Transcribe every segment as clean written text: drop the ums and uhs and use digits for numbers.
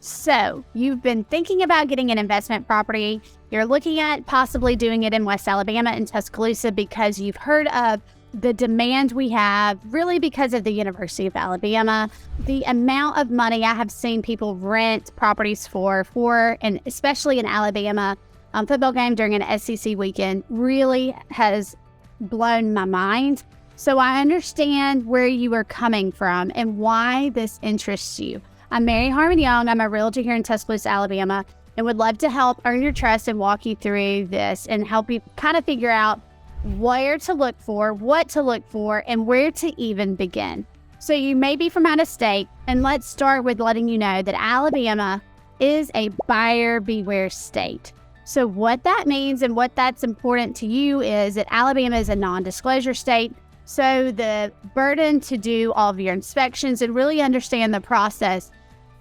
So you've been thinking about getting an investment property. You're looking at possibly doing it in West Alabama in Tuscaloosa because you've heard of the demand we have, really because of the University of Alabama. The amount of money I have seen people rent properties for and especially in Alabama, football game during an SEC weekend really has blown my mind. So I understand where you are coming from and why this interests you. I'm Mary Harmon Young. I'm a realtor here in Tuscaloosa, Alabama, and would love to help earn your trust and walk you through this and help you kind of figure out where to look for, what to look for, and where to even begin. So you may be from out of state, and let's start with letting you know that Alabama is a buyer beware state. So what that means and what that's important to you is that Alabama is a non-disclosure state. So the burden to do all of your inspections and really understand the process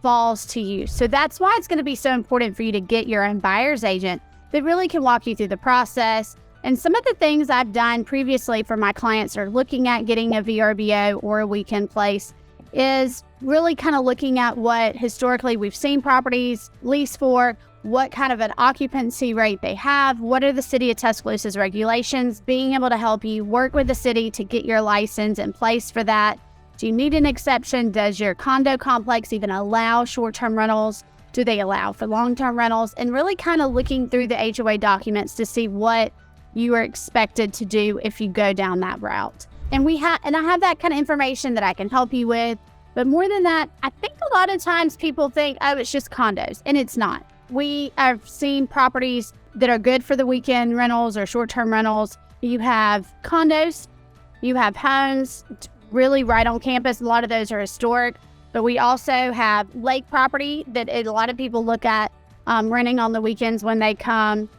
falls to you. So that's why it's going to be so important for you to get your own buyer's agent that really can walk you through the process. And some of the things I've done previously for my clients are looking at getting a VRBO or a weekend place is really kind of looking at what historically we've seen properties leased for, what kind of an occupancy rate they have, what are the city of Tuscaloosa's regulations, being able to help you work with the city to get your license in place for that. Do you need an exception? Does your condo complex even allow short-term rentals? Do they allow for long-term rentals? And really kind of looking through the HOA documents to see what you are expected to do if you go down that route. And I have that kind of information that I can help you with. But more than that, I think a lot of times people think, oh, it's just condos, and it's not. We have seen properties that are good for the weekend rentals or short-term rentals. You have condos, you have homes really right on campus. A lot of those are historic, but we also have lake property that a lot of people look at renting on the weekends when they come,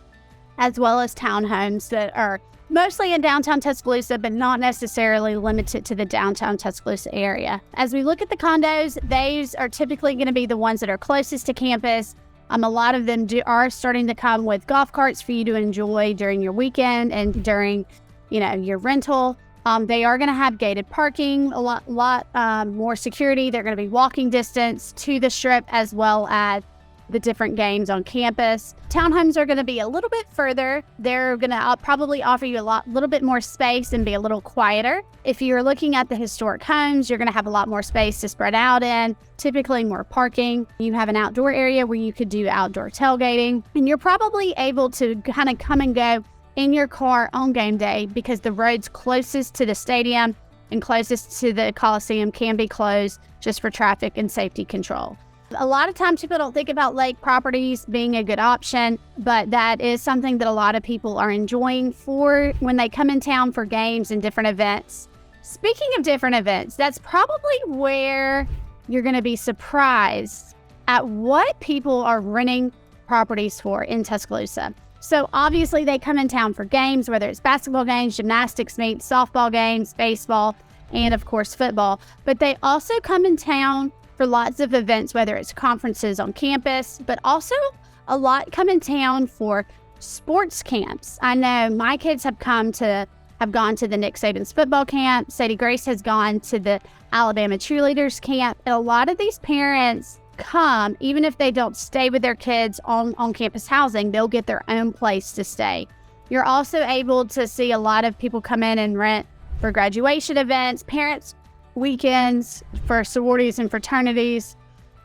as well as townhomes that are mostly in downtown Tuscaloosa, but not necessarily limited to the downtown Tuscaloosa area. As we look at the condos, those are typically going to be the ones that are closest to campus. A lot of them are starting to come with golf carts for you to enjoy during your weekend and during, your rental. They are going to have gated parking, a lot more security. They're going to be walking distance to the strip as well as the different games on campus. Townhomes are going to be a little bit further. They're going to probably offer you a little bit more space and be a little quieter. If you're looking at the historic homes, you're going to have a lot more space to spread out in, typically more parking. You have an outdoor area where you could do outdoor tailgating, and you're probably able to kind of come and go in your car on game day because the roads closest to the stadium and closest to the Coliseum can be closed just for traffic and safety control. A lot of times people don't think about lake properties being a good option, but that is something that a lot of people are enjoying for when they come in town for games and different events. Speaking of different events, that's probably where you're going to be surprised at what people are renting properties for in Tuscaloosa. So obviously they come in town for games, whether it's basketball games, gymnastics meets, softball games, baseball, and of course football. But they also come in town for lots of events, whether it's conferences on campus, but also a lot come in town for sports camps. I know my kids have gone to the Nick Saban's football camp. Sadie Grace has gone to the Alabama cheerleaders camp. And a lot of these parents come, even if they don't stay with their kids on campus housing, they'll get their own place to stay. You're also able to see a lot of people come in and rent for graduation events, parents' weekends, for sororities and fraternities,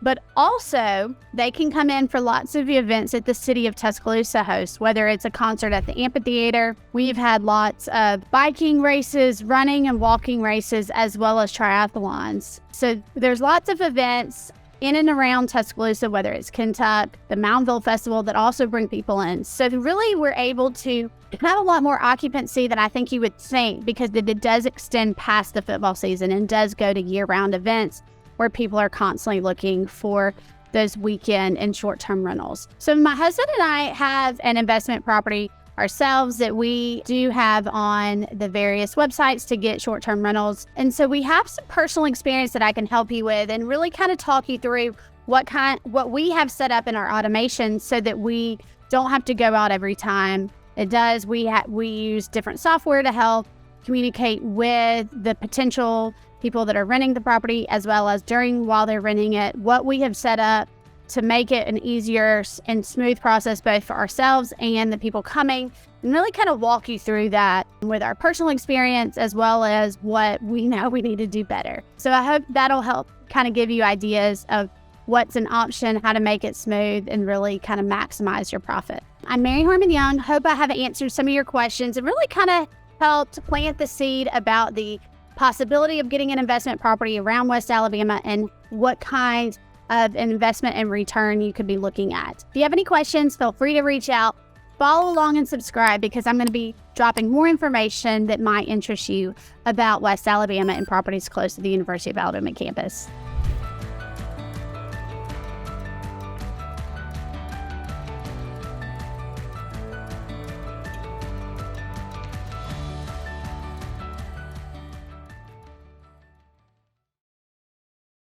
but also they can come in for lots of events that the city of Tuscaloosa hosts, whether it's a concert at the amphitheater. We've had lots of biking races, running and walking races, as well as triathlons. So there's lots of events in and around Tuscaloosa, whether it's Kentucky, the Moundville Festival, that also bring people in. So really we're able to have a lot more occupancy than I think you would think, because it does extend past the football season and does go to year-round events where people are constantly looking for those weekend and short-term rentals. So my husband and I have an investment property ourselves that we do have on the various websites to get short-term rentals. And so we have some personal experience that I can help you with and really kind of talk you through what we have set up in our automation so that we don't have to go out every time. We use different software to help communicate with the potential people that are renting the property, as well as while they're renting it, what we have set up to make it an easier and smooth process both for ourselves and the people coming, and really kind of walk you through that with our personal experience as well as what we know we need to do better. So I hope that'll help kind of give you ideas of what's an option, how to make it smooth, and really kind of maximize your profit. I'm Mary Harmon Young. Hope I have answered some of your questions and really kind of helped plant the seed about the possibility of getting an investment property around West Alabama and what kind of investment and return you could be looking at. If you have any questions, feel free to reach out. Follow along and subscribe because I'm going to be dropping more information that might interest you about West Alabama and properties close to the University of Alabama campus.